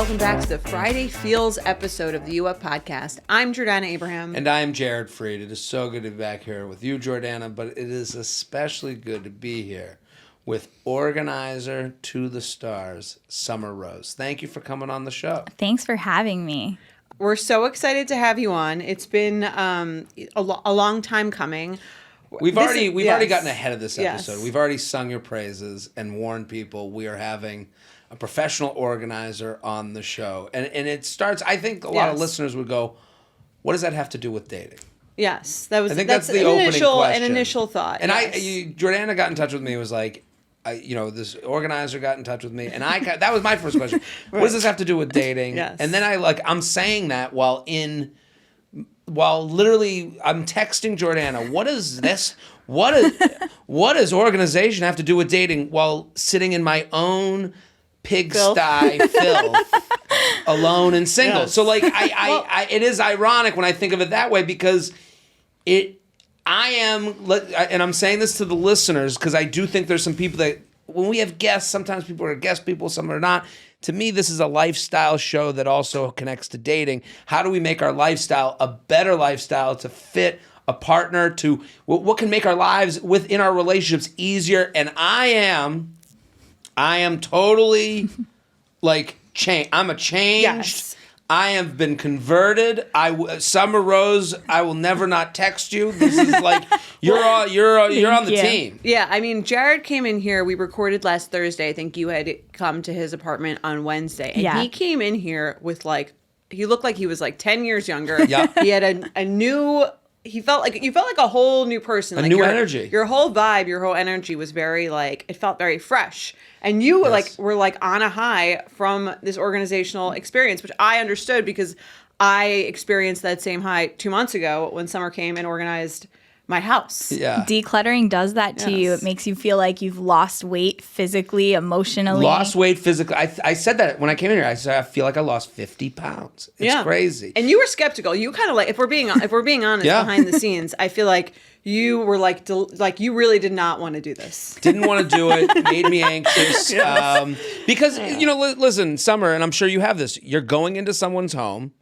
welcome back to the Friday Feels episode of the UF Podcast. I'm Jordana Abraham. And I'm Jared Freed. It is so good to be back here with you, Jordana, but it is especially good to be here with organizer to the stars, Summer Rose. Thank you for coming on the show. Thanks for having me. We're so excited to have you on. It's been a long time coming. We've already gotten ahead of this Yes. episode. We've already sung your praises and warned people we are having a professional organizer on the show. And it starts, I think a lot of listeners would go, what does that have to do with dating? Yes, I think that's the opening question. An initial thought. And yes. Jordana got in touch with me. It was like, this organizer got in touch with me, and that was my first question. Right. What does this have to do with dating? Yes. And then I'm saying that while literally I'm texting Jordana, what is this? What does organization have to do with dating? While sitting in my own pigsty filth, alone and single. Yes. So it is ironic when I think of it that way because and I'm saying this to the listeners because I do think there's some people that when we have guests, sometimes people are guest people, some are not. To me, this is a lifestyle show that also connects to dating. How do we make our lifestyle a better lifestyle to fit a partner, to what can make our lives within our relationships easier? And I am totally changed. I'm a changed. Yes. I have been converted. Summer Rose, I will never not text you. This is like you're on the team. Yeah, I mean, Jared came in here. We recorded last Thursday. I think you had come to his apartment on Wednesday, and he came in here with he looked like he was 10 years younger. Yeah, he had a new. You felt like a whole new person. New energy. Your whole vibe, your whole energy was very it felt very fresh. And you were on a high from this organizational experience, which I understood because I experienced that same high 2 months ago when Summer came and organized my house. Yeah. Decluttering does that to you. It makes you feel like you've lost weight physically, emotionally. Lost weight physically. I said that when I came in here. I said I feel like I lost 50 pounds. It's crazy. And you were skeptical. You kind of if we're being honest behind the scenes, I feel like you were you really did not want to do this. Didn't want to do it. Made me anxious. Because listen, Summer, and I'm sure you have this. You're going into someone's home.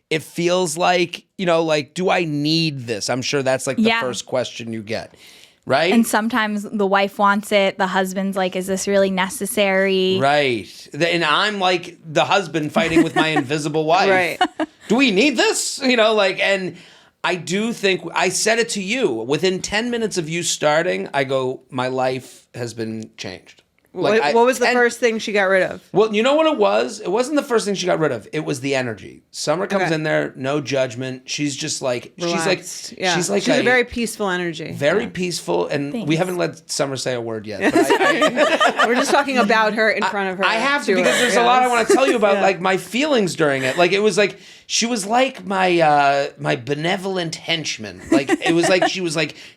It feels like, do I need this? I'm sure that's the first question you get, right? And sometimes the wife wants it. The husband's like, is this really necessary? Right. And I'm like the husband fighting with my invisible wife. Right. Do we need this? And I do think, I said it to you, within 10 minutes of you starting, I go, my life has been changed. What was the first thing she got rid of? Well, you know what it was? It wasn't the first thing she got rid of. It was the energy. Summer comes in there, no judgment. She's just Relaxed. she's a very peaceful energy. Very peaceful. And we haven't let Summer say a word yet. But we're just talking about her in front of her. I have to because there's a lot I want to tell you about my feelings during it. It was she was like my benevolent henchman. It was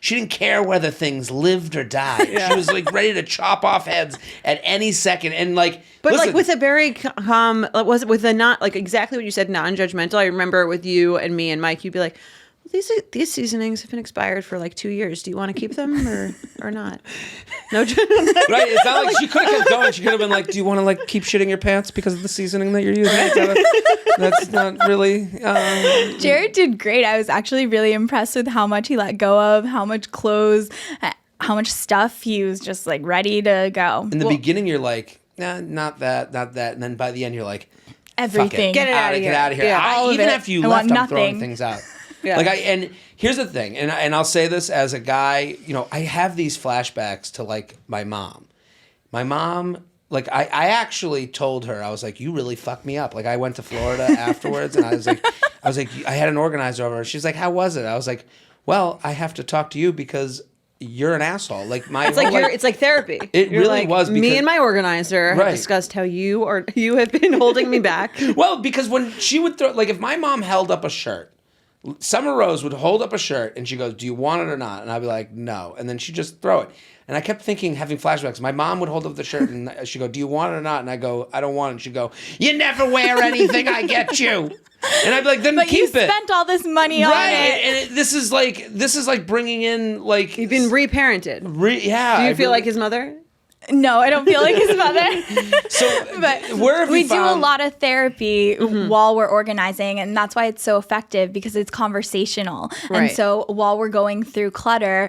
she didn't care whether things lived or died. Yeah. She was ready to chop off heads at any second. And but with a very was it with a not exactly what you said, non-judgmental. I remember with you and me and Mike, you'd be like, well, these seasonings have been expired for 2 years. Do you want to keep them or not? No. Right. It's not like she could have kept going. She could have been like, do you want to keep shitting your pants because of the seasoning that you're using? That's not really. Jared did great. I was actually really impressed with how much he let go of, how much clothes, how much stuff he was just ready to go. In the beginning, you're like, nah, not that. And then by the end, you're like, everything. Get it out of here. Get out of here. Yeah, even after you left, I'm throwing things out. Yeah. And here's the thing, and I'll say this as a guy, I have these flashbacks to my mom. My mom, I actually told her, I was like, you really fucked me up. I went to Florida afterwards, and I was like, I had an organizer over. She's like, how was it? I was like, well, I have to talk to you because you're an asshole. It's like therapy. It really was. Because, me and my organizer have discussed how you have been holding me back. Well, because when she would throw, if my mom held up a shirt, Summer Rose would hold up a shirt and she goes, do you want it or not? And I'd be like, no. And then she'd just throw it. And I kept thinking, having flashbacks. My mom would hold up the shirt and she'd go, do you want it or not? And I go, I don't want it. And she'd go, you never wear anything I get you. And I'd be like, then but keep it. But you spent all this money on it. And this is like bringing in You've been reparented. Yeah. Do you feel like his mother? No, I don't feel like his mother. So, But where have we you do a found? lot of therapy while we're organizing, and that's why it's so effective because it's conversational. Right. And so while we're going through clutter,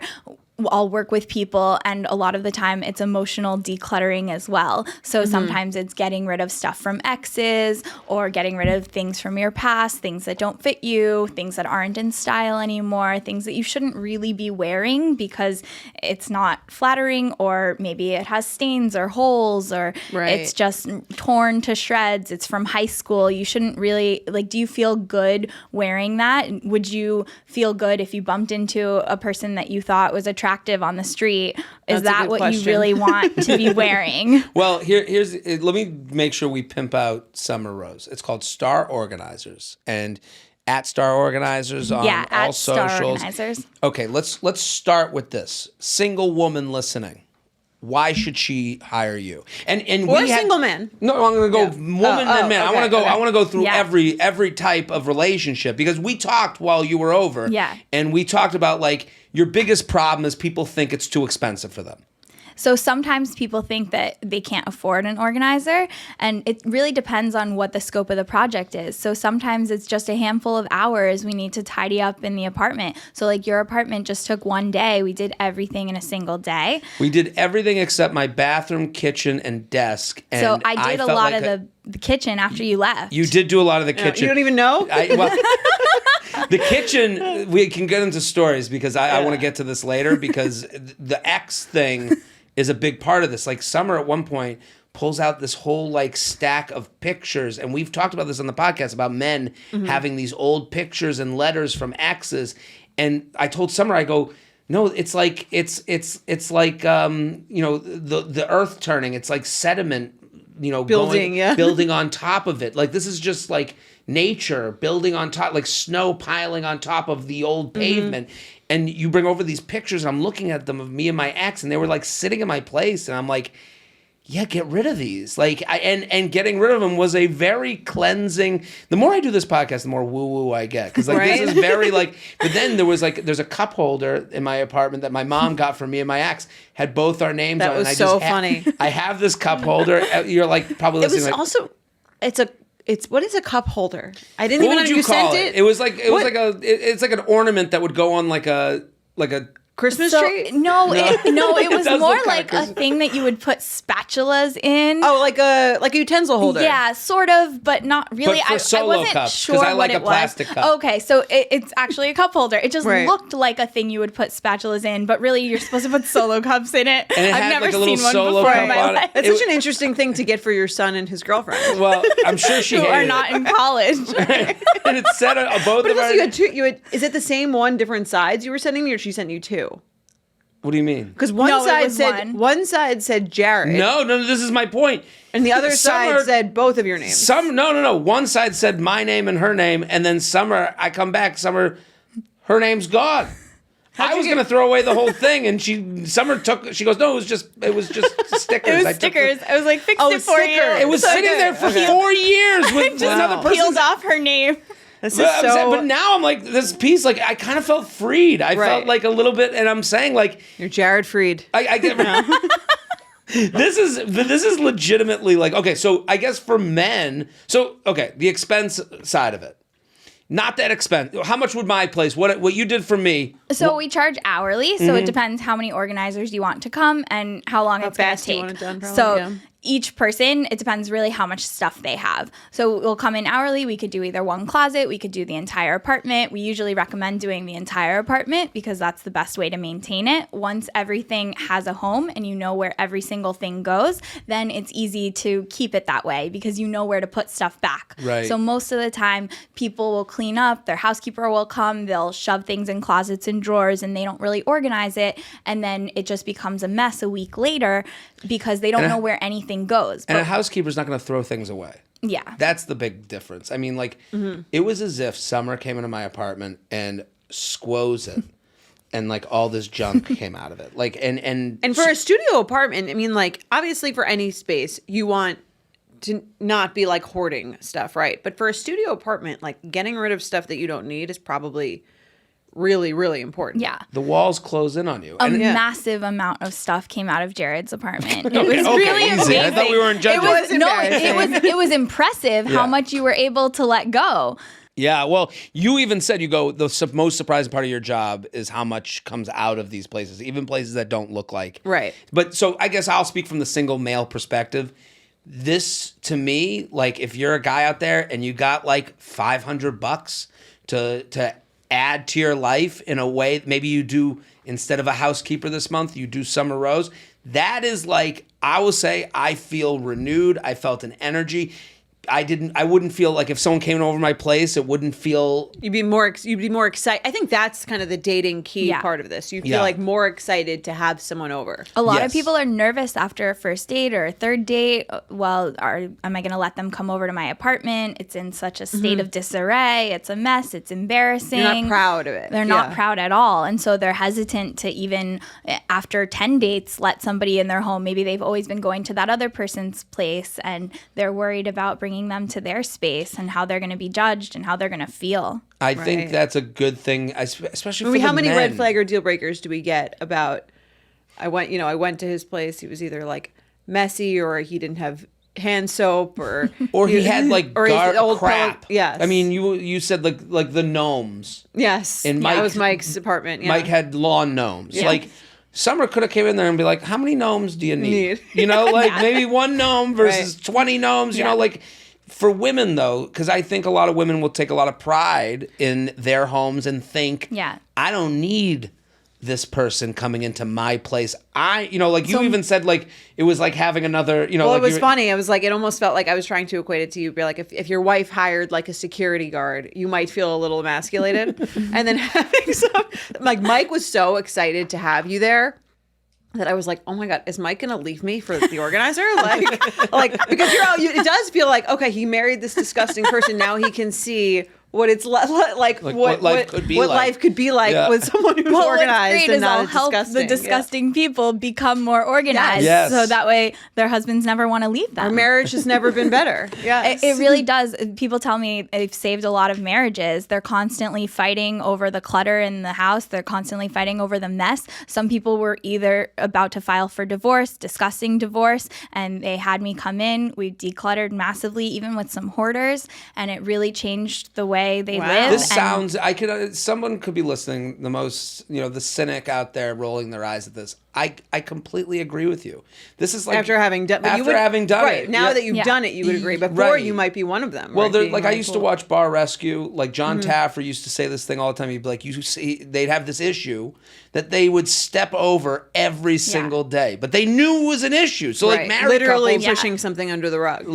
I'll work with people, and a lot of the time it's emotional decluttering as well. So sometimes it's getting rid of stuff from exes or getting rid of things from your past, things that don't fit you, things that aren't in style anymore, things that you shouldn't really be wearing because it's not flattering, or maybe it has stains or holes, or Right. it's just torn to shreds. It's from high school. You shouldn't really, like, do you feel good wearing that? Would you feel good if you bumped into a person that you thought was attractive on the street? Is That's a that good what question. you really want to be wearing? Well, here's let me make sure we pimp out Summer Rose. It's called Star Organizers, and at Star Organizers on Yeah, all at Star socials. Organizers. Okay, let's start with this. Single woman listening. Why should she hire you? And Or we had- single men. No, I'm going to go woman and man. I okay, want to go. okay. I want to go through Yeah. every type of relationship because we talked while you were over. Yeah. And we talked about like your biggest problem is people think it's too expensive for them. So sometimes people think that they can't afford an organizer, and it really depends on what the scope of the project is. So sometimes it's just a handful of hours we need to tidy up in the apartment. So like your apartment just took one day. We did everything in a single day. We did everything except my bathroom, kitchen, and desk. And So I did a felt lot like of the kitchen after you left. You did do a lot of the kitchen. You don't even know? The kitchen, we can get into stories because I want to get to this later because the X thing is a big part of this. Like Summer at one point pulls out this whole like stack of pictures, and we've talked about this on the podcast about men having these old pictures and letters from exes. And I told Summer, I go, no, it's like it's like the earth turning. It's like sediment, Building, yeah. building on top of it. Like this is just like nature building on top, like snow piling on top of the old pavement. And you bring over these pictures, and I'm looking at them of me and my ex, and they were like sitting in my place, and I'm like, yeah, get rid of these. Like, and getting rid of them was a very cleansing. The more I do this podcast, the more woo woo I get because like Right? this is very like. But then there's a cup holder in my apartment that my mom got for me and my ex, had both our names That on it. was and so funny. I have this cup holder. You're like probably It was listening. Like, also, it's what is a cup holder? I didn't what even would know you call sent it? It was like What? it's like an ornament that would go on like a Christmas So, tree? no, it was does more look kinda like a Christmas. thing that you would put spatulas in. Oh, like a utensil holder. Yeah, sort of, but not really. But for I solo wasn't cups, 'cause sure I like what a it plastic was. cup. Okay, so it's actually a cup holder. It just Right. looked like a thing you would put spatulas in, but really you're supposed to put solo cups in it. And it I've had, never like, a little seen one solo before cup in my on it. life. That's It such an interesting thing to get for your son and his girlfriend. well, I'm sure she Who hated are it. not in college. And it said both But of also our. you had two. Is it the same one, different sides you were sending me, or she sent you two? What do you mean? Because one No, it side was said one side said Jared, No. This is my point. and the other Summer- side said both of your names. No. One side said my name and her name, and then Summer. I come back. Summer, her name's gone. I was gonna throw away the whole thing, and Summer took. She goes, no, it was just stickers. It I was took stickers. I was like, fix Oh, it for you. sticker. It was So sitting good. there for Okay. 4 years with Just another person. peeled off her name. This is But now I'm like this piece. Like I kind of felt freed. I felt Right. like a little bit, and I'm saying like you're Jared Freed. I get. This is legitimately like okay. So I guess for men, the expense side of it, not that expensive. How much would my place? What you did for me? So we charge hourly, so it depends how many organizers you want to come and how long it's going to fast you take. want it done, probably, so yeah. each person, it depends really how much stuff they have. So we'll come in hourly. We could do either one closet. We could do the entire apartment. We usually recommend doing the entire apartment because that's the best way to maintain it. Once everything has a home and you know where every single thing goes, then it's easy to keep it that way because you know where to put stuff back. Right. So most of the time, people will clean up. Their housekeeper will come. They'll shove things in closets and drawers, and they don't really organize it. And then it just becomes a mess a week later because they don't know where anything goes. And a But, housekeeper's not going to throw things away. yeah. That's the big difference. I mean, like, it was as if Summer came into my apartment and squoze it, and like all this junk came out of it. Like, and And for a studio apartment, I mean, like, obviously for any space, you want to not be like hoarding stuff, right? But for a studio apartment, like getting rid of stuff that you don't need is probably really, really important. Yeah. The walls close in on you. A And massive amount of stuff came out of Jared's apartment. It Okay, was okay, really easy. amazing. I thought we weren't judging. It was impressive Yeah. how much you were able to let go. Yeah, well, you even said the most surprising part of your job is how much comes out of these places, even places that don't look like. Right. But so I guess I'll speak from the single male perspective. This, to me, like if you're a guy out there and you got like $500 to add to your life in a way, maybe you do, instead of a housekeeper this month, you do Summer Rose. That is like, I will say, I feel renewed. I felt an energy. I wouldn't feel like if someone came over my place, it wouldn't feel. You'd be more excited. I think that's kind of the dating key part of this. You feel like more excited to have someone over. A lot of people are nervous after a first date or a third date. Well, am I going to let them come over to my apartment? It's in such a state of disarray. It's a mess. It's embarrassing. You're not proud of it. They're not proud at all. And so they're hesitant to even, after 10 dates, let somebody in their home. Maybe they've always been going to that other person's place and they're worried about bringing them to their space and how they're going to be judged and how they're going to feel. I think that's a good thing, especially for how the many men. red flag or deal breakers do we get about? I went to his place. He was either like messy or he didn't have hand soap or he had like old crap. Yes. I mean, you said like the gnomes. Yes. And that was Mike's apartment. Yeah. Mike had lawn gnomes. Yeah. Like Summer could have came in there and be like, how many gnomes do you need? You know, like maybe one gnome versus 20 gnomes, you know, like for women though, because I think a lot of women will take a lot of pride in their homes and think, I don't need this person coming into my place. You even said like it was like having another, Well, like it was funny. I was like, it almost felt like I was trying to equate it to you. Be like, if your wife hired like a security guard, you might feel a little emasculated. And then having like Mike was so excited to have you there that I was like, oh my God, is Mike going to leave me for the organizer? Like because it does feel like, okay, he married this disgusting person. Now he can see what it's what life could be like with someone who's organized what's great and is not I'll help disgusting. the disgusting people become more organized. Yes. So that way their husbands never want to leave them. Our marriage has never been better. Yeah, it really does. People tell me they've saved a lot of marriages. They're constantly fighting over the clutter in the house. They're constantly fighting over the mess. Some people were either about to file for divorce, discussing divorce, and they had me come in. We decluttered massively, even with some hoarders, and it really changed the way they live. This sounds. Someone could be listening. The most, the cynic out there rolling their eyes at this. I completely agree with you. This is like after having done it. Now that you've done it, you would agree. Before you might be one of them. Well, right? I used to watch Bar Rescue. Like John Taffer used to say this thing all the time. He'd be like, you see, they'd have this issue that they would step over every single day, but they knew it was an issue. So like married literally couples, pushing something under the rug.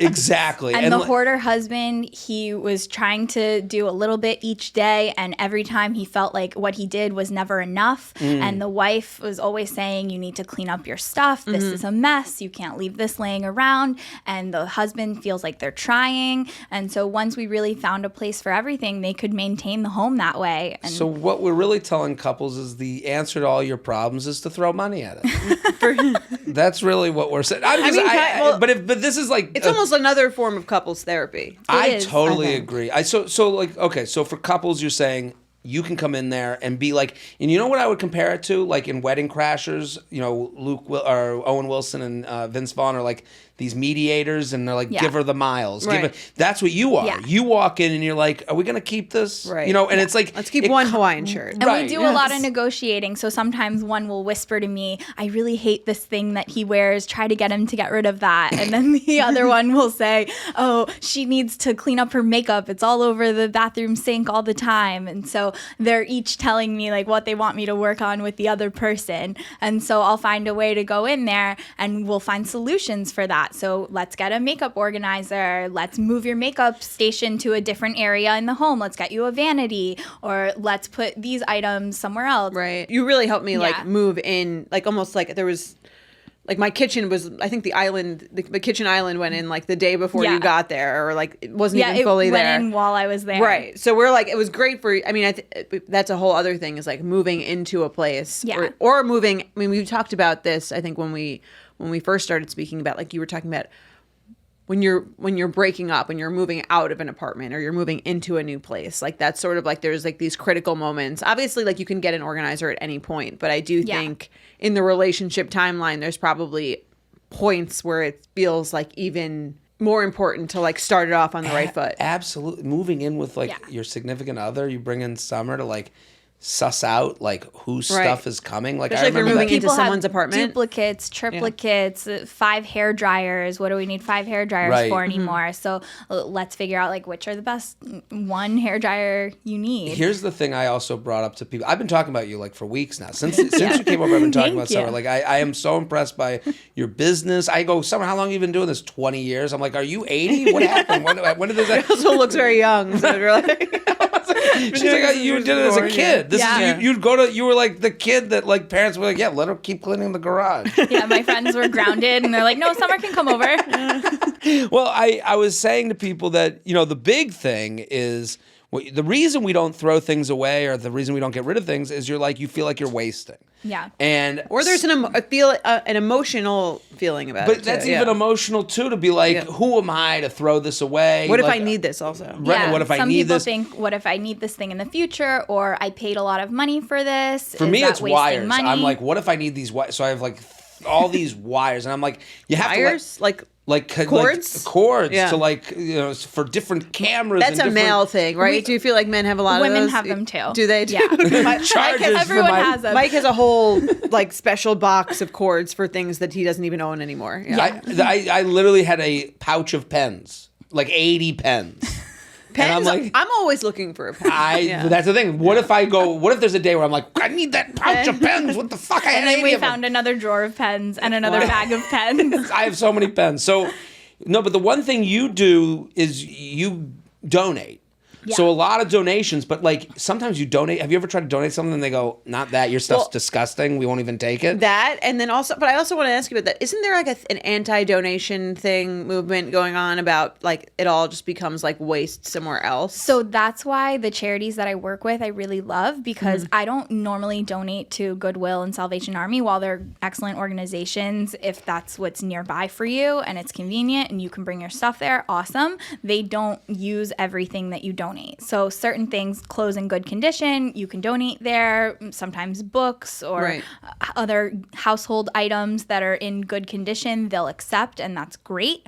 Exactly. And the hoarder husband, he was trying to do a little bit each day, and every time he felt like what he did was never enough. And the wife was always saying, you need to clean up your stuff. This is a mess. You can't leave this laying around. And the husband feels like they're trying. And so once we really found a place for everything, they could maintain the home that way. And so what we're really telling couples is the answer to all your problems is to throw money at it. That's really what we're saying. But this is like it's almost another form of couples therapy. I totally agree. So for couples, you're saying you can come in there and be like, and you know what I would compare it to? Like in Wedding Crashers, or Owen Wilson and Vince Vaughn are like these mediators, and they're like, give her the miles. Right. That's what you are. Yeah. You walk in and you're like, are we going to keep this? Right. And it's like, let's keep one Hawaiian shirt. And we do a lot of negotiating. So sometimes one will whisper to me, I really hate this thing that he wears. Try to get him to get rid of that. And then the other one will say, oh, she needs to clean up her makeup. It's all over the bathroom sink all the time. And so they're each telling me like what they want me to work on with the other person. And so I'll find a way to go in there and we'll find solutions for that. So let's get a makeup organizer. Let's move your makeup station to a different area in the home. Let's get you a vanity, or let's put these items somewhere else. Right. You really helped me like move in, like almost like there was, like my kitchen was, I think the kitchen island went in like the day before you got there, or like it wasn't even fully there. Yeah, it went in while I was there. Right. So we're like, it was great for, I mean, that's a whole other thing, is like moving into a place or moving. I mean, we talked about this, I think when we first started speaking about, like you were talking about when you're breaking up, when you're moving out of an apartment or you're moving into a new place. Like that's sort of like there's like these critical moments. Obviously, like you can get an organizer at any point, but I do think in the relationship timeline, there's probably points where it feels like even more important to like start it off on the right foot. Absolutely. Moving in with like your significant other, you bring in Summer to like suss out like whose stuff is coming. Like especially I if you're remember moving into People have someone's apartment. duplicates, triplicates, 5 hair dryers. What do we need 5 hair dryers for anymore? So let's figure out like which are the best one hair dryer you need. Here's the thing I also brought up to people. I've been talking about you like for weeks now. Since you came over, I've been talking about Summer. Like I am so impressed by your business. I go, Summer, how long have you been doing this? 20 years. I'm like, are you 80? What happened? When did this It also looks very young. So you're like, She's like, you did it as a kid. This is you were like the kid that like parents were like, yeah, let her keep cleaning the garage. Yeah, my friends were grounded and they're like, no, Summer can come over. Well, I was saying to people that, you know, the big thing is the reason we don't throw things away or the reason we don't get rid of things is you feel like you're wasting. Yeah. Or there's an emotional feeling about it. But that's even emotional too, to be like, who am I to throw this away? What if like, I need this also? Right, what if I need this? Some people think, what if I need this thing in the future? Or I paid a lot of money for this. For me, it's wires. Money? I'm like, what if I need these wires? So I have like all these wires, and I'm like, you have wires? to like cords to like, you know, for different cameras. That's a male thing, right? Do you feel like men have a lot of those? Women have them too. Do they? Too? Yeah. Everyone has them. Mike has a whole like special box of cords for things that he doesn't even own anymore. Yeah. I literally had a pouch of pens, like 80 pens. Pens? I'm always looking for a pen. That's the thing. What if there's a day where I'm like, I need that pouch of pens? What the fuck? And then we found another drawer of pens and another bag of pens. I have so many pens. So, no, but the one thing you do is you donate. Yeah. So a lot of donations, but like sometimes you donate. Have you ever tried to donate something and they go, not that, your stuff's disgusting, we won't even take it? That, and then also, but I also want to ask you about that. Isn't there like an anti-donation movement going on about like it all just becomes like waste somewhere else? So that's why the charities that I work with I really love, because I don't normally donate to Goodwill and Salvation Army. While they're excellent organizations, if that's what's nearby for you and it's convenient and you can bring your stuff there, awesome. They don't use everything that you donate. So certain things, clothes in good condition, you can donate there. Sometimes books or other household items that are in good condition, they'll accept, and that's great.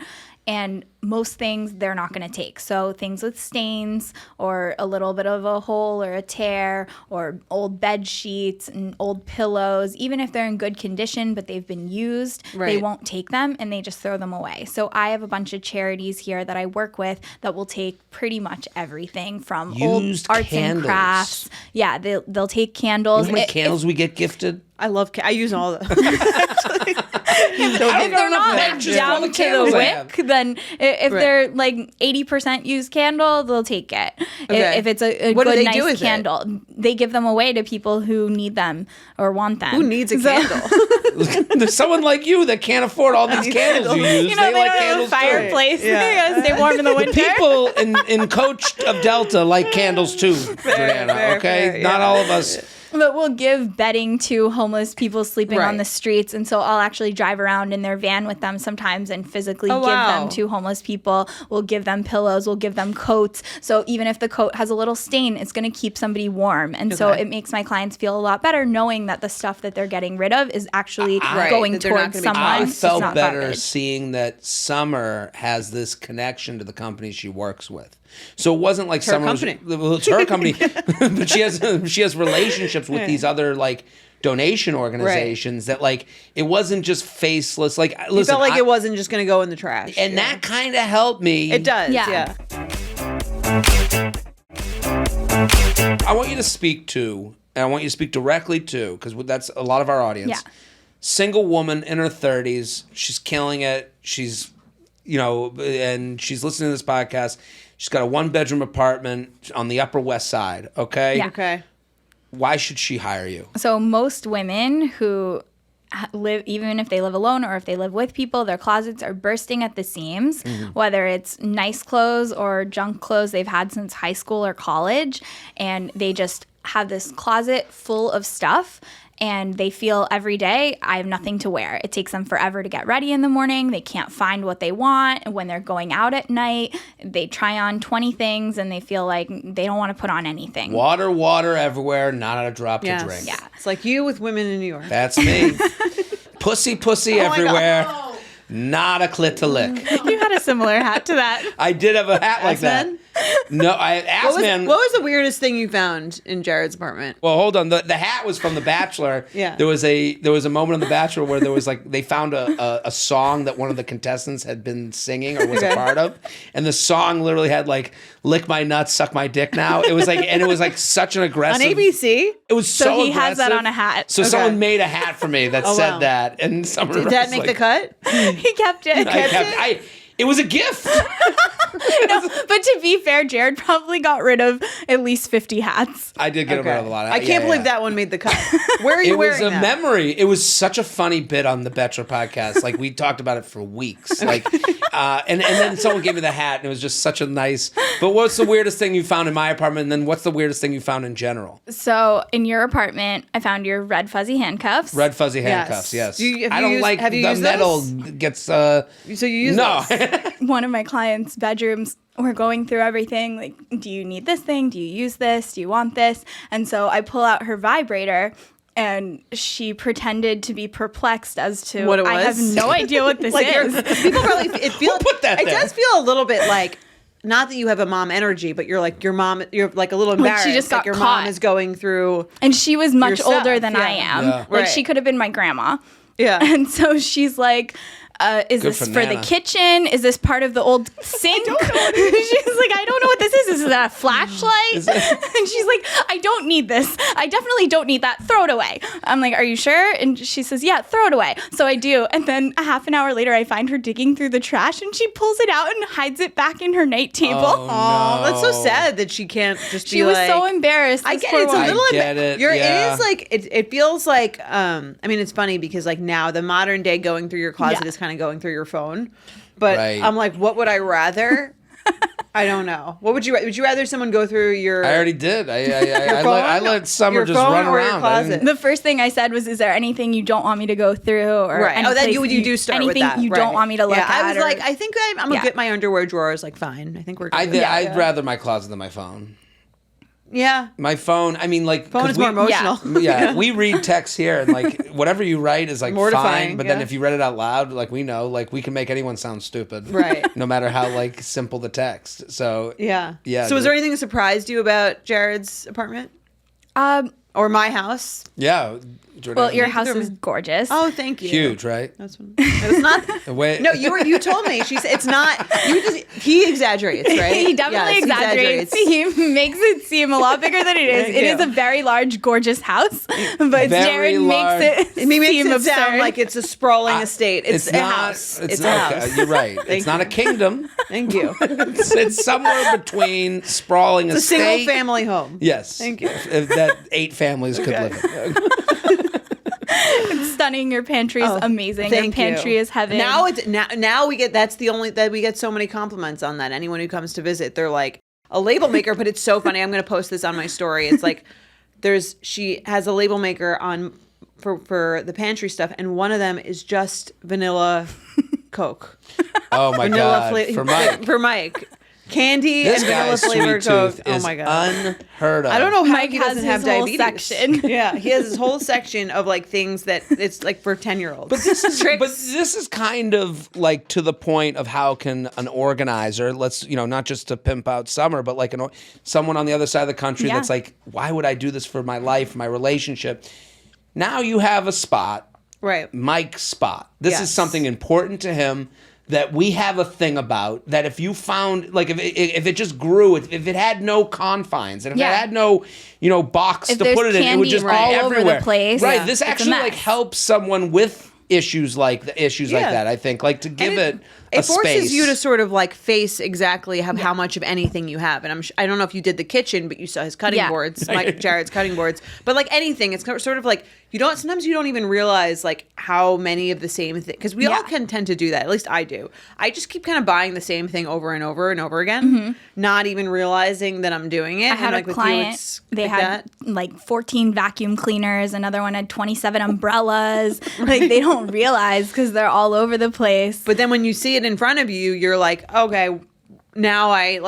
And most things they're not going to take. So things with stains or a little bit of a hole or a tear or old bed sheets and old pillows, even if they're in good condition but they've been used, they won't take them and they just throw them away. So I have a bunch of charities here that I work with that will take pretty much everything from used old arts candles. and crafts. Yeah, they'll take candles. You know how many candles we get gifted? I love. I use all of them. If they're not down to the wick, then if they're like 80% used candle, they'll take it. Okay. If it's a what good, do they nice do with candle, they give them away to people who need them or want them. Who needs a candle? There's someone like you that can't afford all these candles you use. You know, they like don't candles have a fireplace. too. They gotta stay warm in the winter. People in Coach of Delta like candles too, Brianna. Okay, not all of us. But we'll give bedding to homeless people sleeping on the streets. And so I'll actually drive around in their van with them sometimes and physically give them to homeless people. We'll give them pillows. We'll give them coats. So even if the coat has a little stain, it's going to keep somebody warm. And so it makes my clients feel a lot better knowing that the stuff that they're getting rid of is actually going towards someone. I felt better garbage. seeing that Summer has this connection to the company she works with. So it wasn't like Summer company. It's her company, but she has relationships with these other like donation organizations that like it wasn't just faceless. Like listen, you felt like it wasn't just going to go in the trash, and that kind of helped me. It does, Yeah. I want you to speak to, and I want you to speak directly to, because that's a lot of our audience. Yeah. Single woman in her 30s, she's killing it. She's, you know, and she's listening to this podcast. She's got a 1-bedroom apartment on the Upper West Side, okay? Yeah. Okay. Why should she hire you? So most women who live, even if they live alone or if they live with people, their closets are bursting at the seams, whether it's nice clothes or junk clothes they've had since high school or college, and they just have this closet full of stuff. and they feel every day, I have nothing to wear. It takes them forever to get ready in the morning. They can't find what they want. And when they're going out at night, they try on 20 things and they feel like they don't want to put on anything. Water everywhere, not a drop to drink. Yeah. It's like you with women in New York. That's me. Pussy everywhere. Not a clit to lick. You had a similar hat to that. I did have a hat like that. Man? No, ass man. What was the weirdest thing you found in Jared's apartment? Well, hold on. The hat was from The Bachelor. Yeah. There was a moment on The Bachelor where there was like they found a song that one of the contestants had been singing or was a part of, and the song literally had like "lick my nuts, suck my dick now." It was like such an aggressive On ABC? It was so he aggressive. has that on a hat. So Okay. someone made a hat for me that said wow. that, and someone Did that was make like, the cut? He kept it. It was a gift. No, but to be fair, Jared probably got rid of at least 50 hats. I did get rid of a lot of I can't believe that one made the cut. Where are you It was wearing a that? memory. It was such a funny bit on the Bachelor podcast. Like we talked about it for weeks. Like, and then someone gave me the hat, and it was just such a nice. But what's the weirdest thing you found in my apartment? And then what's the weirdest thing you found in general? So in your apartment, I found your red fuzzy handcuffs. Red fuzzy handcuffs. Yes. Have you used metal those? gets. So you use No. those? One of my clients' bedrooms, we're going through everything. Like, do you need this thing? Do you use this? Do you want this? And so I pull out her vibrator, and she pretended to be perplexed as to What it I have was? no idea what this is. People probably it feels. put that It there? does feel a little bit like. Not that you have a mom energy, but you're like your mom. You're like a little Like, embarrassed. she just got your caught. mom is going through. And she was much Your stuff, older than I yeah. am. Yeah. Like, Right. she could have been my grandma. Yeah. And so she's like, is Good this for for the Nana. kitchen? Is this part of the old sink? She's like, I don't know what this is. Is that a flashlight? And she's like, I don't need this. I definitely don't need that. Throw it away. I'm like, are you sure? And she says, yeah, throw it away. So I do. And then a half an hour later, I find her digging through the trash, and she pulls it out and hides it back in her night table. Oh, that's so no. sad that she can't just She be was like. so embarrassed. I this get poor it. It's a woman. little. I get it, It yeah. is like it feels like. I mean, it's funny because like now the modern day going through your closet Yeah. is kind of going through your phone. But Right. I'm like, what would I rather? I don't know. What would you? Would you rather someone go through your? I already did. I phone? let Summer Your just phone run or your around. I closet? didn't- The first thing I said was, "Is there anything you don't want me to go through?" Or Right. any Oh, that place you do start with anything that. you right. don't want me to look yeah, at. I was or- like, I think I'm gonna Yeah. get my underwear drawers like fine. I think we're. Good. I'd rather my closet than my phone. Yeah. My phone, I mean, like... Phone 'cause is more emotional. Yeah, we read text here, and like whatever you write is like Mortifying, fine. But then yeah. if you read it out loud, like we know, like we can make anyone sound stupid, Right. No matter how like simple the text. So Yeah. Yeah, So was there anything that surprised you about Jared's apartment or my house? yeah, Jordan, well, your house is gorgeous. Oh, thank you. huge, right? That's what, it's not. Wait, No, you told me. She said it's not. He exaggerates, right? He definitely Yes, exaggerates. He makes it seem a lot bigger than it is. Thank It you. is a very large, gorgeous house, but Very Jared large. makes it He makes seem it absurd. sound like it's a sprawling estate. It's a not, house. It's a okay, house. You're right. Thank It's not a kingdom. Thank you. It's somewhere between sprawling It's a single estate. family home. Yes. Thank you. If that 8 families could live in. It's stunning. Your pantry is amazing. Your Thank pantry you. is heaven. Now we get that's the only that we get so many compliments on that. Anyone who comes to visit, they're like a label maker, but it's so funny. I'm going to post this on my story. It's like she has a label maker on for the pantry stuff, and one of them is just vanilla Coke. Oh my Vanilla God. For Mike. For Mike. Candy This and vanilla guy's sweet flavored Coke. tooth Oh is my God. unheard of. I don't know how Mike he has doesn't have his whole diabetes. section. Yeah, he has his whole section of like things that it's like for 10-year-olds. But this is Tricks. but this is kind of like to the point of how can an organizer, not just to pimp out Summer, but like someone on the other side of the country Yeah. that's like, why would I do this for my life, my relationship? Now you have a spot, right. Mike's spot. This Yes. is something important to him that we have a thing about, that if you found, like if it just grew, if it had no confines, and if Yeah. it had no, box If to there's put it in, it would candy just all be over the everywhere. place, Right. yeah, This it's a actually like mess. helps someone with issues like like Yeah. that, I think. Like to give And it a it forces space. you to sort of like face exactly how much of anything you have. And I don't know if you did the kitchen, but you saw his cutting Yeah. boards, Jared's cutting boards. But like anything, it's sort of like sometimes you don't even realize like how many of the same thing, because we all can tend to do that. At least I do. I just keep kind of buying the same thing over and over and over again, not even realizing that I'm doing it. I had and, a client, they had like 14 vacuum cleaners. Another one had 27 umbrellas. Like they don't realize because they're all over the place. But then when you see it in front of you, you're like, okay, now I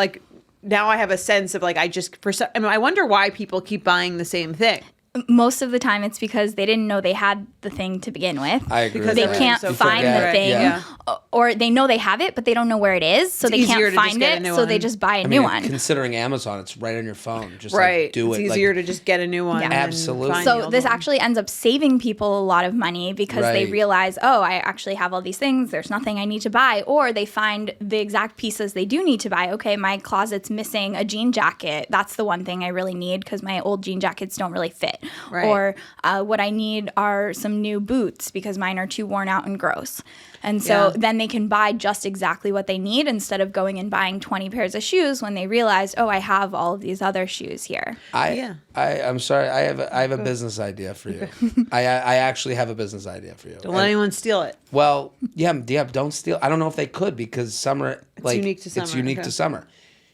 have a sense of like, I wonder why people keep buying the same thing. Most of the time it's because they didn't know they had the thing to begin with. I agree. Because they can't find the thing, or they know they have it, but they don't know where it is, so they can't find it, so they just buy a new one. Considering Amazon, it's right on your phone. Just do it. It's easier to just get a new one. Yeah. Absolutely. So this actually ends up saving people a lot of money because they realize, oh, I actually have all these things. There's nothing I need to buy. Or they find the exact pieces they do need to buy. Okay, my closet's missing a jean jacket. That's the one thing I really need because my old jean jackets don't really fit. Right. Or what I need are some new boots because mine are too worn out and gross. And so then they can buy just exactly what they need instead of going and buying 20 pairs of shoes when they realized, oh, I have all of these other shoes here. I'm sorry. I have a business idea for you. I actually have a business idea for you. Don't let anyone steal it. Well, don't steal. I don't know if they could because summer, it's unique to summer. It's unique to summer.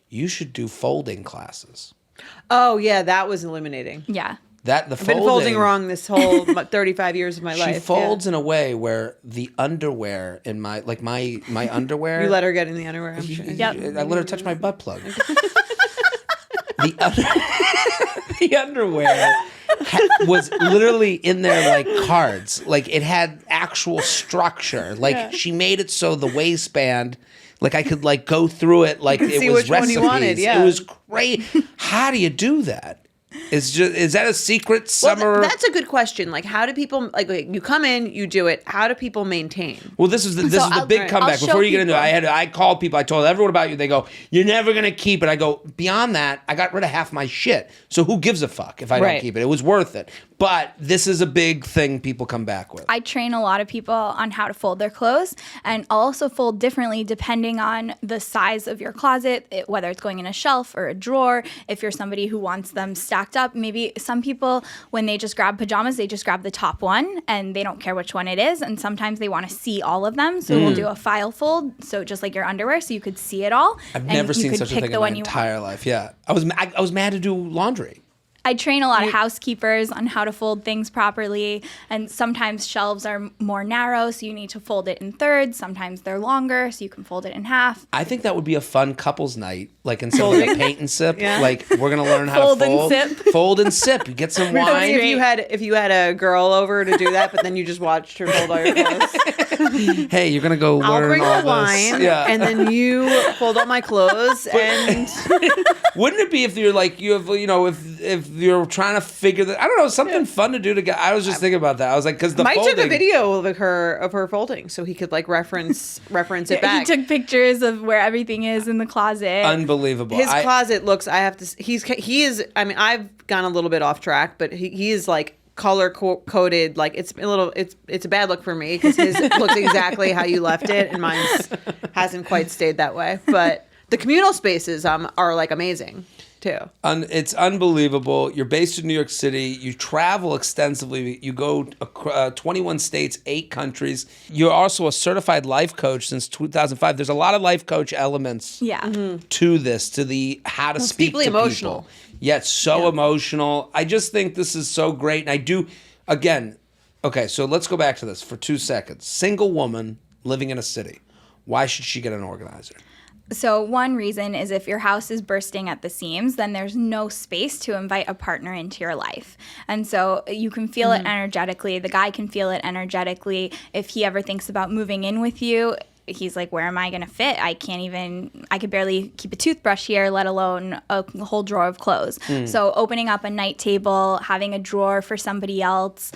You should do folding classes. Oh yeah, that was eliminating. Yeah. I've been folding wrong this whole 35 years of my life. She folds in a way where the underwear in my underwear. You let her get in the underwear. I'm sure. Yep. I let her touch my butt plug. The underwear was literally in there like cards. Like it had actual structure. Like she made it so the waistband, like I could like go through it like it was recipes. One you wanted, It was great. How do you do that? Is that a secret summer? Well, that's a good question. Like, how do people you come in, you do it? How do people maintain? Well, this is the big comeback. Before you get into it, I called people. I told everyone about you. They go, "You're never gonna keep it." I go, beyond that, I got rid of half my shit. So who gives a fuck if I don't keep it? It was worth it. But this is a big thing people come back with. I train a lot of people on how to fold their clothes, and I'll also fold differently depending on the size of your closet, whether it's going in a shelf or a drawer. If you're somebody who wants them stacked up, maybe some people, when they just grab pajamas, they just grab the top one and they don't care which one it is. And sometimes they want to see all of them. So we'll do a file fold. So just like your underwear, so you could see it all. I've never seen such a thing in my entire life. Yeah. I was mad to do laundry. I train a lot of housekeepers on how to fold things properly, and sometimes shelves are more narrow, so you need to fold it in thirds. Sometimes they're longer, so you can fold it in half. I think that would be a fun couples night, like instead of like a paint and sip, like we're gonna learn how to fold and sip. Fold and sip. You get some wine. If you had a girl over to do that, but then you just watched her fold all your clothes. Hey, you're gonna go learn all this. I'll bring the wine, and then you fold all my clothes. And wouldn't it be if you're like if you're trying to figure that, I don't know, something fun to do together. I was just thinking about that. I was like, because Mike took a video of her folding, so he could like reference it back. He took pictures of where everything is in the closet. Unbelievable. His closet looks. He is. I mean, I've gone a little bit off track, but he is like color coded. Like it's a bad look for me because his looks exactly how you left it, and mine hasn't quite stayed that way. But the communal spaces are like amazing too. It's unbelievable. You're based in New York City. You travel extensively. You go 21 states, 8 countries. You're also a certified life coach since 2005. There's a lot of life coach elements to this, to the how to speak to emotional. people. Yeah, it's so emotional. I just think this is so great. And I do, again, okay, so let's go back to this for 2 seconds. Single woman living in a city. Why should she get an organizer? So one reason is if your house is bursting at the seams, then there's no space to invite a partner into your life. And so you can feel it energetically. The guy can feel it energetically. If he ever thinks about moving in with you, he's like, where am I going to fit? I could barely keep a toothbrush here, let alone a whole drawer of clothes. So opening up a night table, having a drawer for somebody else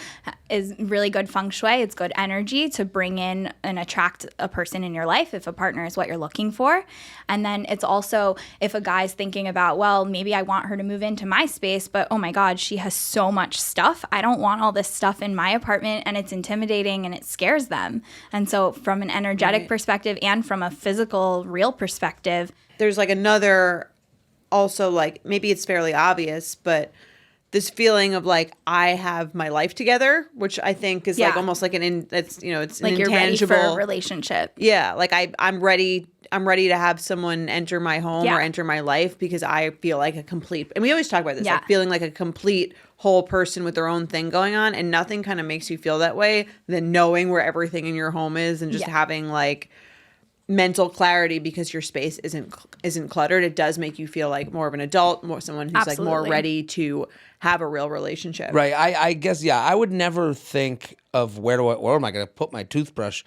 is really good feng shui. It's good energy to bring in and attract a person in your life if a partner is what you're looking for. And then it's also if a guy's thinking about, well, maybe I want her to move into my space, but oh my God, she has so much stuff. I don't want all this stuff in my apartment, and it's intimidating and it scares them. And so from an energetic perspective and from a physical, real perspective, there's like another, also like maybe it's fairly obvious, but this feeling of like I have my life together, which I think is like Yeah. almost like it's it's Like an you're ready intangible for a relationship. Yeah, like I'm ready. I'm ready to have someone enter my home Yeah. or enter my life because I feel like a complete. And we always talk about this, Yeah. like feeling like a complete whole person with their own thing going on, and nothing kind of makes you feel that way than knowing where everything in your home is and just Yeah. having like mental clarity because your space isn't cluttered. It does make you feel like more of an adult, more someone who's like more Absolutely. ready to have a real relationship. Right. I guess, yeah, I would never think of where am I going to put my toothbrush?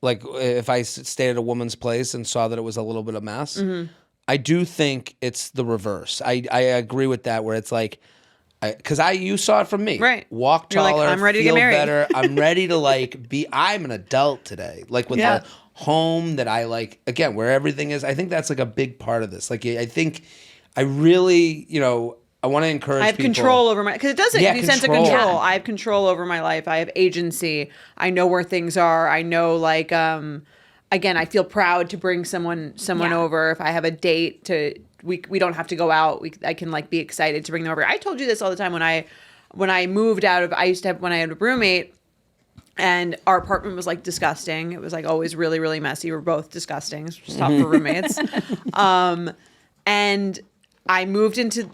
Like if I stayed at a woman's place and saw that it was a little bit of mess. Mm-hmm. I do think it's the reverse. I agree with that where it's like, because you saw it from me. Right. Walk You're like, taller, I'm ready to feel get married. better. I'm ready to like I'm an adult today. Like with Yeah. a home that I like, again, where everything is. I think that's like a big part of this. Like I think I really, I want to encourage I have people. control over my, because it doesn't Yeah, give you a sense of control. control. Yeah. I have control over my life. I have agency. I know where things are. I know like, again, I feel proud to bring someone Yeah. over. If I have a date we don't have to go out. I can like be excited to bring them over. I told you this all the time when I moved out of, when I had a roommate and our apartment was like disgusting. It was like always really, really messy. We're both disgusting. It's just tough for roommates. And I moved into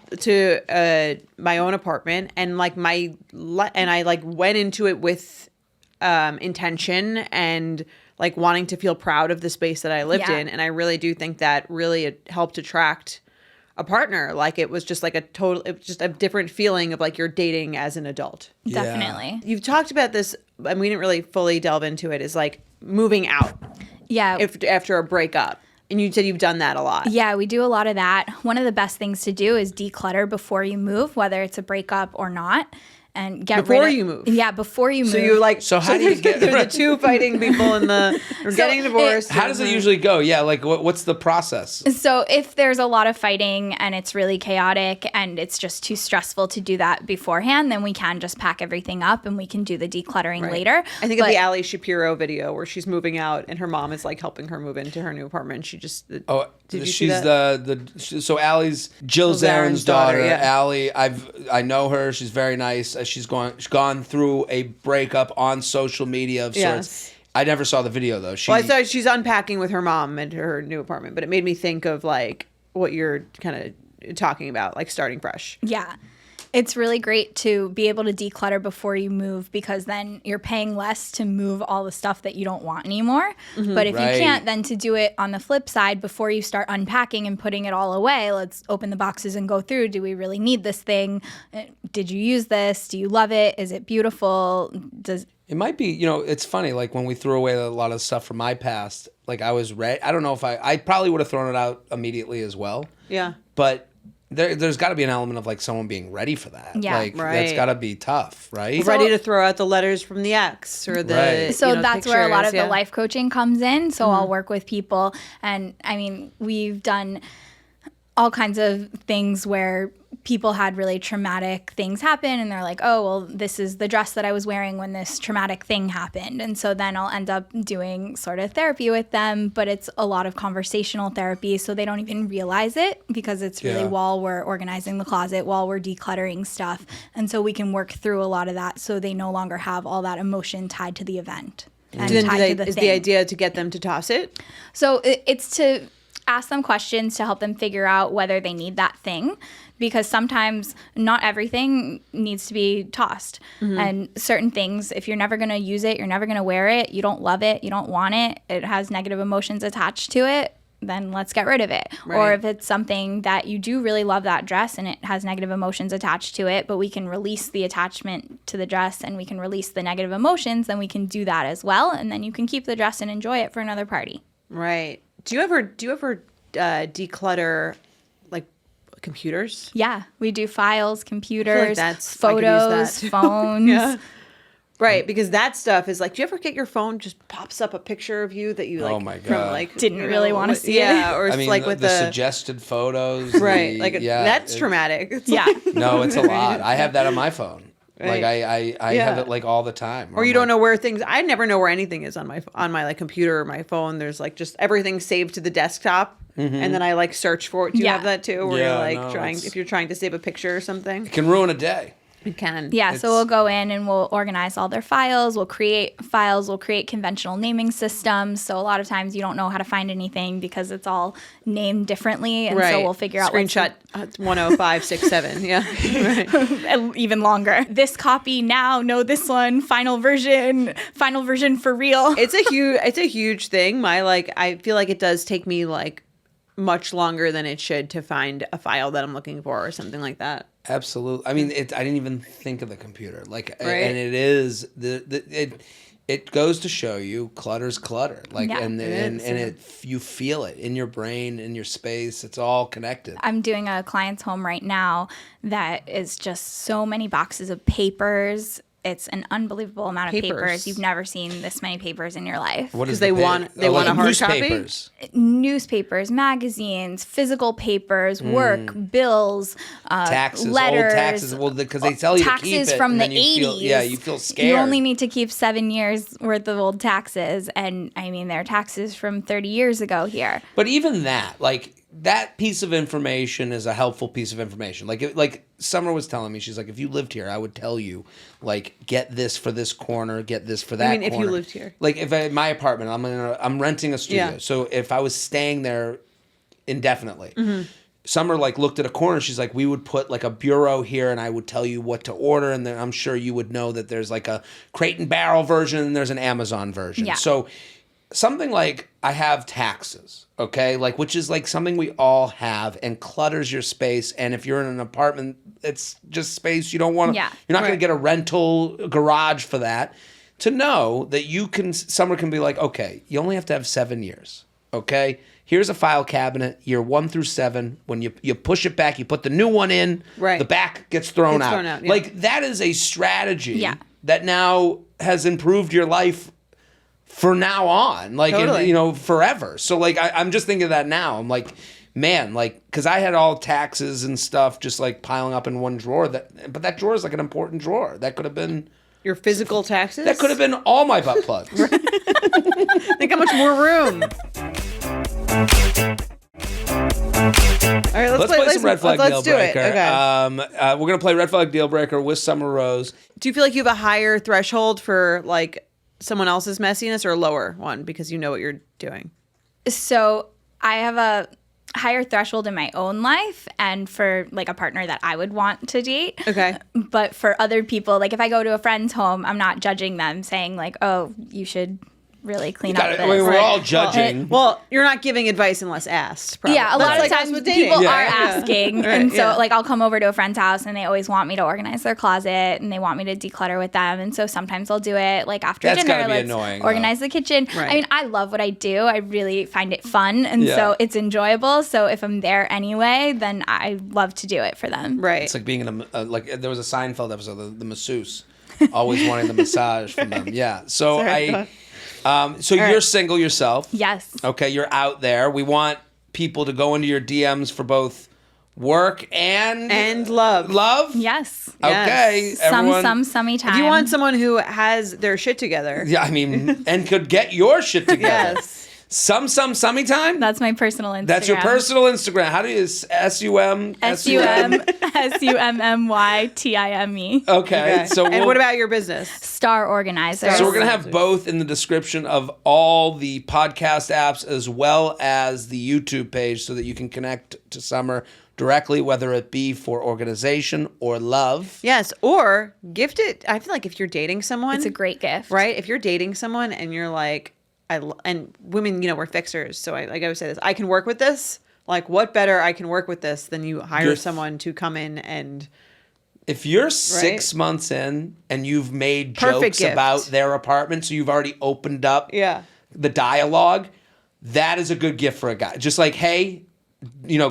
my own apartment and like I like went into it with intention and like wanting to feel proud of the space that I lived Yeah. in. And I really do think that really helped attract a partner. Like it was just like it was just a different feeling of like you're dating as an adult. Yeah. Definitely. You've talked about this, and we didn't really fully delve into it, is like moving out Yeah. after a breakup. And you said you've done that a lot. Yeah, we do a lot of that. One of the best things to do is declutter before you move, whether it's a breakup or not. And get Before rid of, you move. Yeah, before you move. So you like. So how do you get- There's the two fighting people in the or getting divorced. How does it usually go? Yeah, like what's the process? So if there's a lot of fighting and it's really chaotic and it's just too stressful to do that beforehand, then we can just pack everything up and we can do the decluttering Right. later. I think of the Ali Shapiro video where she's moving out and her mom is like helping her move into her new apartment. She just did you see she's that? so Allie's Jill Zarin's Zarin's daughter. daughter, yeah. Allie, I know her. She's very nice. She's gone through a breakup on social media of Yes. sorts. I never saw the video though. Well, I saw she's unpacking with her mom at her new apartment, but it made me think of like what you're kind of talking about, like starting fresh. Yeah. It's really great to be able to declutter before you move because then you're paying less to move all the stuff that you don't want anymore. But if Right. you can't, then to do it on the flip side before you start unpacking and putting it all away, let's open the boxes and go through. Do we really need this thing? Did you use this? Do you love it? Is it beautiful? It might be, it's funny, like when we threw away a lot of stuff from my past, like I was ready. I don't know if I probably would have thrown it out immediately as well. Yeah. But there's got to be an element of like someone being ready for that. Yeah. Like Right. that's got to be tough, right? Ready to throw out the letters from the ex or the Right. So that's where a lot of pictures, the life coaching comes in. So I'll work with people. And I mean, we've done all kinds of things where people had really traumatic things happen and they're like, oh, well, this is the dress that I was wearing when this traumatic thing happened. And so then I'll end up doing sort of therapy with them, but it's a lot of conversational therapy. So they don't even realize it because it's really Yeah. while we're organizing the closet, while we're decluttering stuff. And so we can work through a lot of that so they no longer have all that emotion tied to the event. And Then tied to the is thing. the idea to get them to toss it? So it's to ask them questions to help them figure out whether they need that thing because sometimes not everything needs to be tossed. And certain things, if you're never going to use it, you're never going to wear it, you don't love it, you don't want it, it has negative emotions attached to it, then let's get rid of it. Right. Or if it's something that you do really love that dress and it has negative emotions attached to it, but we can release the attachment to the dress and we can release the negative emotions, then we can do that as well. And then you can keep the dress and enjoy it for another party. Right. Do you ever declutter like computers? Yeah, we do files, computers, I could use photos, that. phones. Yeah. Right, because that stuff is like, do you ever get your phone just pops up a picture of you that you like Oh my from God. like Didn't really wanna what- see it. Yeah, or I it's mean, like with the suggested photos. right, the- yeah, that's it- traumatic. It's Yeah. like- No, it's a lot. I have that on my phone. Right. Like I Yeah. have it like all the time. or you don't know where things. I never know where anything is on my like computer or my phone. There's like just everything saved to the desktop, and then I like search for it. Do you Yeah. have that too? Where Yeah, you're like no, if you're trying to save a picture or something? It can ruin a day. It can. Yeah, so we'll go in and we'll organize all their files. We'll create files. We'll create conventional naming systems. So a lot of times you don't know how to find anything because it's all named differently. And so we'll figure out screenshot 10567. Yeah. Right. even longer. This copy now, no, this one, final version for real. It's a huge thing. I feel like it does take me like much longer than it should to find a file that I'm looking for or something like that. Absolutely. I mean, I didn't even think of the computer. Like, Right. and it is it goes to show you clutter's clutter. Like, Yeah. and you feel it in your brain, in your space. It's all connected. I'm doing a client's home right now that is just so many boxes of papers. It's an unbelievable amount of papers. You've never seen this many papers in your life. What is Because they the want a hard copy? newspapers. Newspapers, magazines, physical papers, work, bills, Taxes, letters, old taxes. Well, because they tell you to keep taxes it, from and the then you 80s. you feel scared. You only need to keep 7 years worth of old taxes, and I mean, they're taxes from 30 years ago here. But even that, like that piece of information is a helpful piece of information. Like Summer was telling me, she's like, if you lived here, I would tell you, like, get this for this corner, get this for that. I mean, if you corner. lived here, Like my apartment, I'm renting a studio, Yeah. so if I was staying there indefinitely. Mm-hmm. Summer like looked at a corner. She's like, we would put like a bureau here, and I would tell you what to order, and then I'm sure you would know that there's like a Crate and Barrel version, and there's an Amazon version. Yeah. So something like I have taxes, okay, like which is like something we all have, and clutters your space. And if you're in an apartment, it's just space you don't want to. Yeah. You're not going Right. to get a rental garage for that. To know that you can, Summer can be like, okay, you only have to have 7 years, okay. Here's a file cabinet, year 1 through 7. When you push it back, you put the new one in. Right. The back gets thrown out. Yeah. Like that is a strategy Yeah. that now has improved your life for now on, like Totally. forever. So like I'm just thinking of that now. I'm like, man, like because I had all taxes and stuff just like piling up in one drawer. But that drawer is like an important drawer. That could have been your physical taxes. that could have been all my butt plugs. Think how much more room. All right, Let's play some red flag deal let's do it. breaker. Okay. We're gonna play red flag deal breaker with Summer Rose. Do you feel like you have a higher threshold for like someone else's messiness or a lower one because you know what you're doing? So I have a higher threshold in my own life and for like a partner that I would want to date. Okay. But for other people, like if I go to a friend's home, I'm not judging them saying like, oh, you should really clean up this. I mean, we're all judging. Well, you're not giving advice unless asked. Probably. Yeah, a lot That's of like us times with dating. people Yeah. are asking. Right, And so yeah. like I'll come over to a friend's house and they always want me to organize their closet and they want me to declutter with them. And so sometimes I'll do it like after That's dinner. gotta be Let's annoying, organize the kitchen. Right. I mean, I love what I do. I really find it fun. And Yeah. so it's enjoyable. So if I'm there anyway, then I love to do it for them. Right. It's like being in like there was a Seinfeld episode, the masseuse, always wanting the massage from them. Yeah. So Sorry. so you're single yourself. Yes. Okay, you're out there. We want people to go into your DMs for both work and love. Love. Yes. Okay. Yes. Everyone, Summy time. If you want someone who has their shit together. Yeah, I mean, and could get your shit together. Yes. Summy time. That's my personal Instagram. That's your personal Instagram. How do you SUM? SUMMYTIME. Okay. So and what about your business? Star organizer. So we're going to have both in the description of all the podcast apps as well as the YouTube page so that you can connect to Summer directly, whether it be for organization or love. Yes, or gift it. I feel like if you're dating someone, It's a great gift. right? If you're dating someone and you're like, and women, we're fixers. So I always say this, I can work with this. Like, what better I can work with this than you hire You're- someone to come in and If you're 6 months in and you've made Perfect jokes gift. about their apartment, so you've already opened up the dialogue, that is a good gift for a guy. Just like, hey,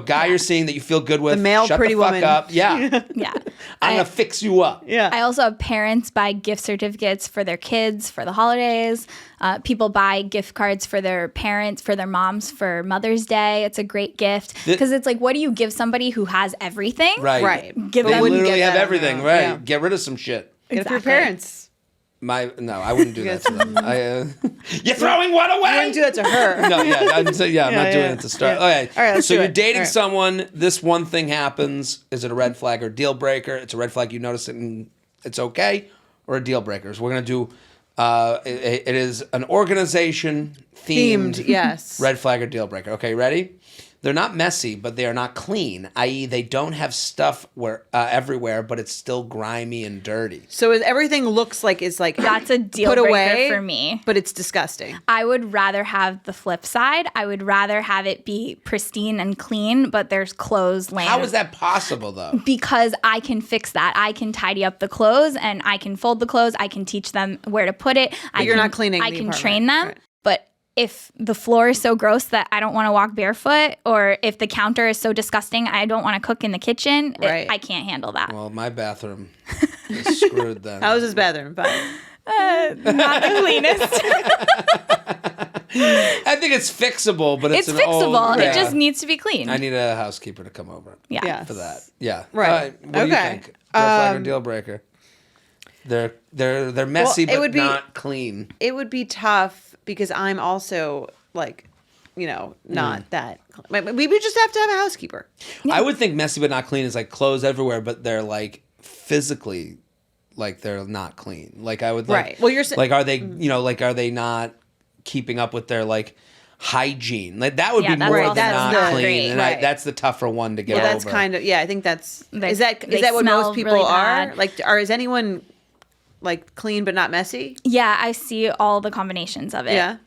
guy you're seeing that you feel good with, The male shut pretty the fuck woman. up. Yeah. Yeah. I'm going to fix you up. yeah. I also have parents buy gift certificates for their kids for the holidays. People buy gift cards for their parents, for their moms for Mother's Day. It's a great gift because it's like, what do you give somebody who has everything? Right. Right. Give They them- literally get have that everything, amount. right? Yeah. Get rid of some shit. Get it for your Exactly. parents. I wouldn't do that to them. You're throwing what away? I wouldn't do that to her. No, yeah, I'm not doing it to start. Yeah. Okay, All right, let's so do you're it. dating All right. someone. This one thing happens. Is it a red flag or deal breaker? It's a red flag. You notice it and it's okay, or a deal breaker. So we're gonna do. It is an organization themed. Yes. Red flag or deal breaker. Okay, ready? They're not messy, but they are not clean. I.e., they don't have stuff everywhere, but it's still grimy and dirty. So everything looks like it's like That's a deal put breaker away for me. but it's disgusting. I would rather have the flip side. I would rather have it be pristine and clean, but there's clothes laying. How is that possible, though? Because I can fix that. I can tidy up the clothes and I can fold the clothes. I can teach them where to put it. You're not cleaning I the can apartment. train them. Right. But if the floor is so gross that I don't want to walk barefoot, or if the counter is so disgusting I don't want to cook in the kitchen, Right. I can't handle that. Well, my bathroom is screwed then. How's his bathroom? Fine. Not the cleanest. I think it's fixable, but It's an fixable. old- It yeah. just needs to be clean. I need a housekeeper to come over yeah. Yes. for that. Yeah. Right. All right. What do you Okay. think? Red flag or deal breaker? They're messy, Well, it but would be- not clean. It would be tough because I'm also like, not that. We would just have to have a housekeeper. I would think messy but not clean is like clothes everywhere, but they're like physically, like they're not clean. Like I would like, Right. Well, you're like are they like are they not keeping up with their like hygiene? Like that would Yeah, be that's more also than not not clean, great. and Right. that's the tougher one to get Well, over. that's kind of I think that's They- is that they what smell most people really are bad. like. Is anyone like clean but not messy? Yeah, I see all the combinations of it. Yeah.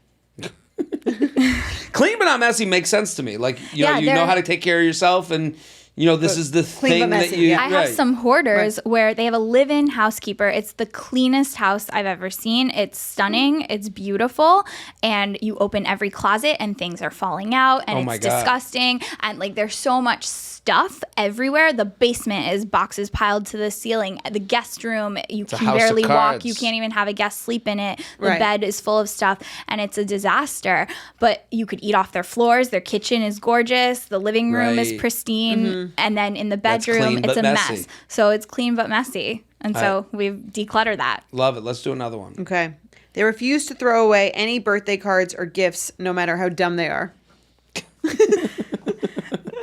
Clean but not messy makes sense to me. Like you Yeah, know they're- how to take care of yourself, and this is the clean thing but that messy, you. yeah. I have some hoarders where they have a live-in housekeeper. It's the cleanest house I've ever seen. It's stunning. It's beautiful. And you open every closet and things are falling out and Oh my it's God. disgusting. And like there's so much stuff everywhere. The basement is boxes piled to the ceiling. The guest room, you a can house of barely walk. cards. You can't even have a guest sleep in it. The Right. bed is full of stuff and it's a disaster. But you could eat off their floors. Their kitchen is gorgeous. The living room is Right. pristine. And then in the That's bedroom, clean it's but a messy. mess. So it's clean but messy. And so we've decluttered that. Love it. Let's do another one. Okay. They refuse to throw away any birthday cards or gifts, no matter how dumb they are.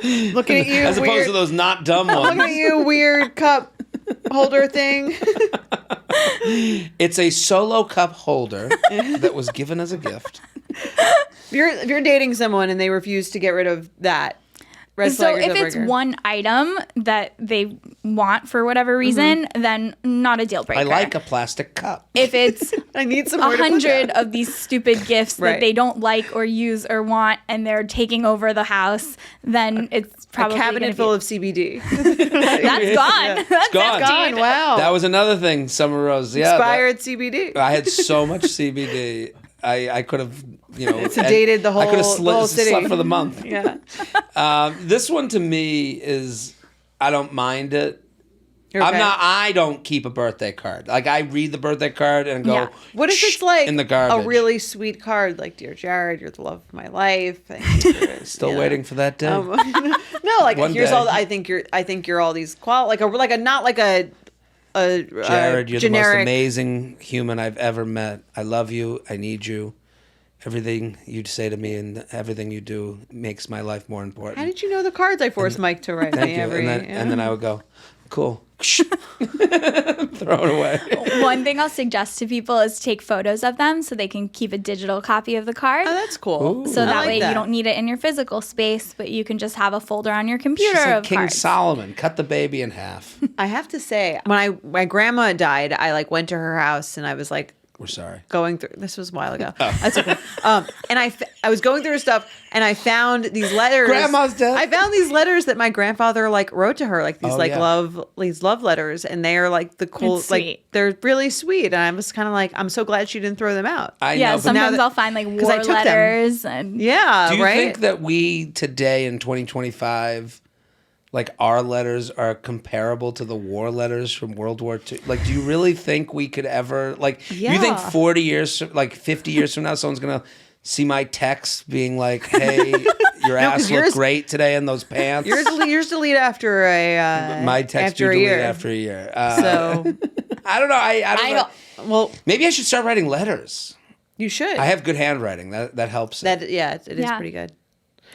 Looking at you, As opposed weird. to those not dumb Looking ones. at you, weird cup holder thing. It's a solo cup holder that was given as a gift. If you're dating someone and they refuse to get rid of that, red So flag or if deal it's breaker. one item that they want for whatever reason, then not a deal breaker. I like a plastic cup. If it's I need somewhere to put 100 that. of these stupid gifts Right. that they don't like or use or want and they're taking over the house, then it's A probably cabinet gonna full be, of CBD. that's gone. That's gone. emptied. Gone. Wow. That was another thing, Summer Rose. Yeah, Expired CBD. I had so much CBD. I could have, Sedated the I could have whole- the whole city. slept for the month. Yeah. This one to me is, I don't mind it. You're okay. I don't keep a birthday card. Like I read the birthday card and go, Yeah. What if "Shh," it's like in the garbage? a really sweet card, like "Dear Jared, you're the love of my life." Thank you. Still waiting for that day. No, like One here's day. all. I think you're all these like a not like a Jared, you're the most generic. amazing human I've ever met. I love you. I need you. Everything you say to me and everything you do makes my life more important. How did you know the cards I forced Mike to write Thank me you. every? And then I would go, cool. Throw it away. One thing I'll suggest to people is take photos of them so they can keep a digital copy of the card. Oh, that's cool. Ooh. So I that like way that. you don't need it in your physical space, but you can just have a folder on your computer She's like of King cards. Solomon. Cut the baby in half. I have to say, when my grandma died, I like went to her house and I was like We're sorry. going through. This was a while ago. Oh. That's okay. And I was going through her stuff and I found these letters. Grandma's dead. I found these letters that my grandfather like wrote to her, like these Oh, like yeah. love letters, and they are like the cool, It's like sweet. they're really sweet. And I was kind of like, I'm so glad she didn't throw them out. I Yeah, know. But sometimes that- I'll find like 'cause I war took them. letters and Yeah, do you right. think that we today in 2025, like our letters are comparable to the war letters from World War II? Like, do you really think we could ever, like, you think Yeah. 40 years, like 50 years from now, someone's going to see my text being like, hey, your ass 'cause looked yours- great today in those pants? yours delete after a My text after you a delete year. after a year. So I don't know. I don't know. Well, Maybe I should start writing letters. you should. I have good handwriting. That helps. that. Yeah, it is Yeah. pretty good.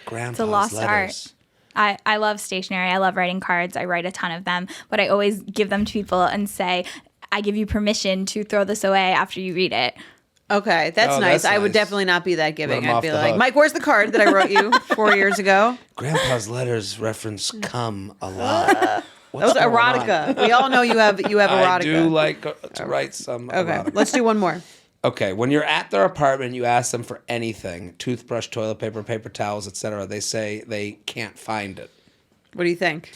Grandpa's It's a lost letters. art. I love stationery. I love writing cards. I write a ton of them, but I always give them to people and say, I give you permission to throw this away after you read it. Okay, that's Oh, nice. that's I would nice. definitely not be that Let giving. 'em I'd off be the like, hook. Mike, where's the card that I wrote you 4 years ago? Grandpa's letters reference come a lot. What's That was going on? erotica. We all know you have erotica. I do like to write some Okay, erotica. let's do one more. Okay, when you're at their apartment, you ask them for anything, toothbrush, toilet paper, paper towels, etc. They say they can't find it. What do you think?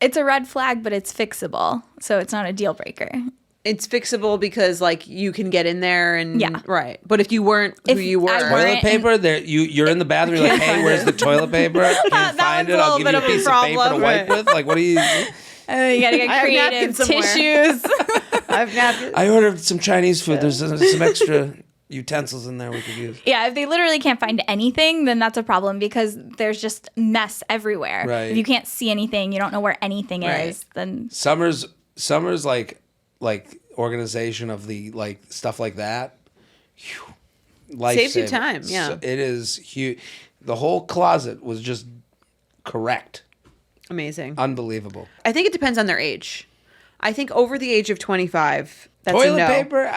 It's a red flag, but it's fixable, so it's not a deal breaker. It's fixable because like you can get in there and Yeah. right. But if you weren't who If you were, I Toilet weren't- paper, there you're in the bathroom, you're like, hey, where's the toilet paper? Can't That find one's it. a I'll little give you a bit of a piece of paper to problem, wipe right. with. Like, what do you... You gotta get I have creative. napkins somewhere. Tissues. I've napkins. I ordered some Chinese food. There's some extra utensils in there we could use. Yeah, if they literally can't find anything, then that's a problem because there's just mess everywhere. Right. If you can't see anything, you don't know where anything Right. is, then Summer's like organization of the like stuff like that. Life Saves you time, yeah. it is huge. The whole closet was just correct. Amazing. Unbelievable. I think it depends on their age. I think over the age of 25, that's Toilet a no. paper?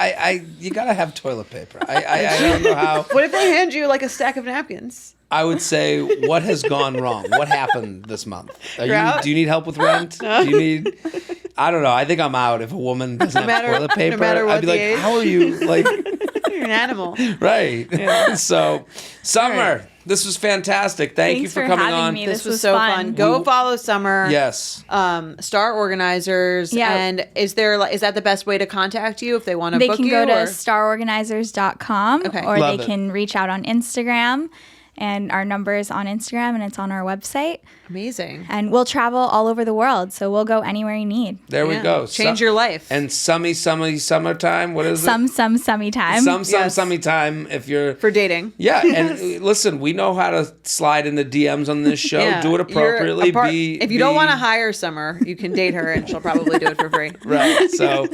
You gotta have toilet paper. I don't know how. What if they hand you like a stack of napkins? I would say, what has gone wrong? What happened this month? out? Do you need help with rent? Do you need? I don't know. I think I'm out if a woman doesn't have toilet paper. matter what I'd be the like, age. how are you? Like, You're an animal. right. So, Summer, Right. this was fantastic. Thank you Thanks for for coming having on. me. This This was was so fun. fun. Go follow Summer. Yes. Star Organizers. Yeah. And is that the best way to contact you if they want to they book can you? go to or- starorganizers.com Okay. or Love they it. can reach out on Instagram. And our number is on Instagram and it's on our website. Amazing. And we'll travel all over the world, so we'll go anywhere you need. There we Yeah. go. Change your life. And summertime. What is it? Summy time. Yes. Summertime. If you're For dating. Yeah, and listen, we know how to slide into DMs on this show. Yeah. Do it You're appropriately. apart- if you don't want to hire Summer, you can date her and she'll probably do it for free. right. So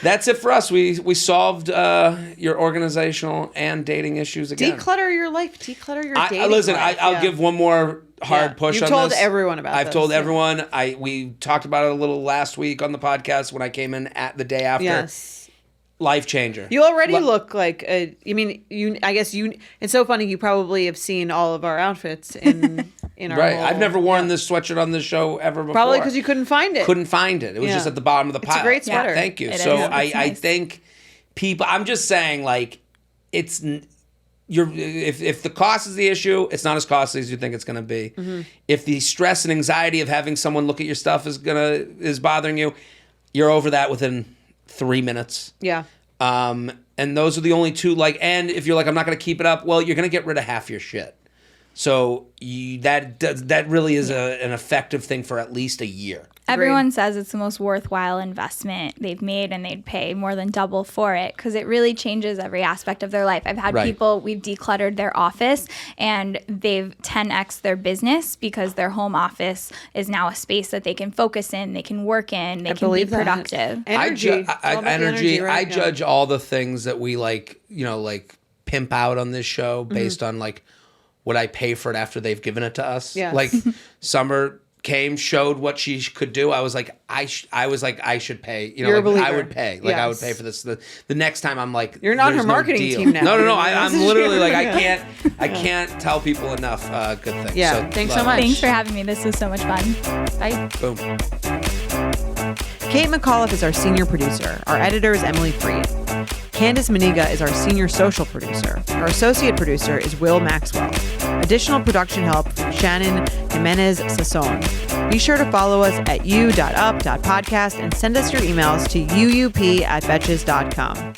that's it for us. We solved your organizational and dating issues again. Declutter your life. Declutter your dating Listen, life. I'll Yeah. give one more hard Yeah. push You've on told this. everyone about I've this, told yeah. everyone. We talked about it a little last week on the podcast when I came in at the day after. Yes. Life changer. You already look like I guess you. It's so funny. You probably have seen all of our outfits in our. Right. whole- I've never worn this sweatshirt on this show ever before. Probably because you couldn't find it. Couldn't find it. It was Yeah. just at the bottom of the It's a pile. great sweater. Yeah. Thank you. It So is. I It's nice. think people. I'm just saying, like, it's if the cost is the issue, it's not as costly as you think it's going to be. Mm-hmm. If the stress and anxiety of having someone look at your stuff is bothering you, you're over that within 3 minutes. Yeah. And those are the only two. Like, and if you're like, I'm not going to keep it up, well, you're going to get rid of half your shit. So that really is an effective thing for at least a year. Everyone says it's the most worthwhile investment they've made and they'd pay more than double for it because it really changes every aspect of their life. I've had Right. people, we've decluttered their office and they've 10x their business because their home office is now a space that they can focus in, they can work in, they can be believe that. productive. Energy. It's all about the energy. right? I Yeah. judge all the things that we like pimp out on this show Mm-hmm. based on like what I pay for it after they've given it to us. Yes. Like Summer came, showed what she could do. I was like, I should pay. You're a like, I believer. would pay. Like I would Yes. pay for this. The next time I'm like, You're not her there's no marketing deal. team now. No. You're I'm the- literally like, I can't tell people enough good things. Yeah. So, Thanks so love it. much. Thanks for having me. This was so much fun. Bye. Boom. Kate McAuliffe is our senior producer. Our editor is Emily Freed. Candace Maniga is our senior social producer. Our associate producer is Will Maxwell. Additional production help from Shannon Jimenez Sasson. Be sure to follow us at u.up.podcast and send us your emails to uup@betches.com.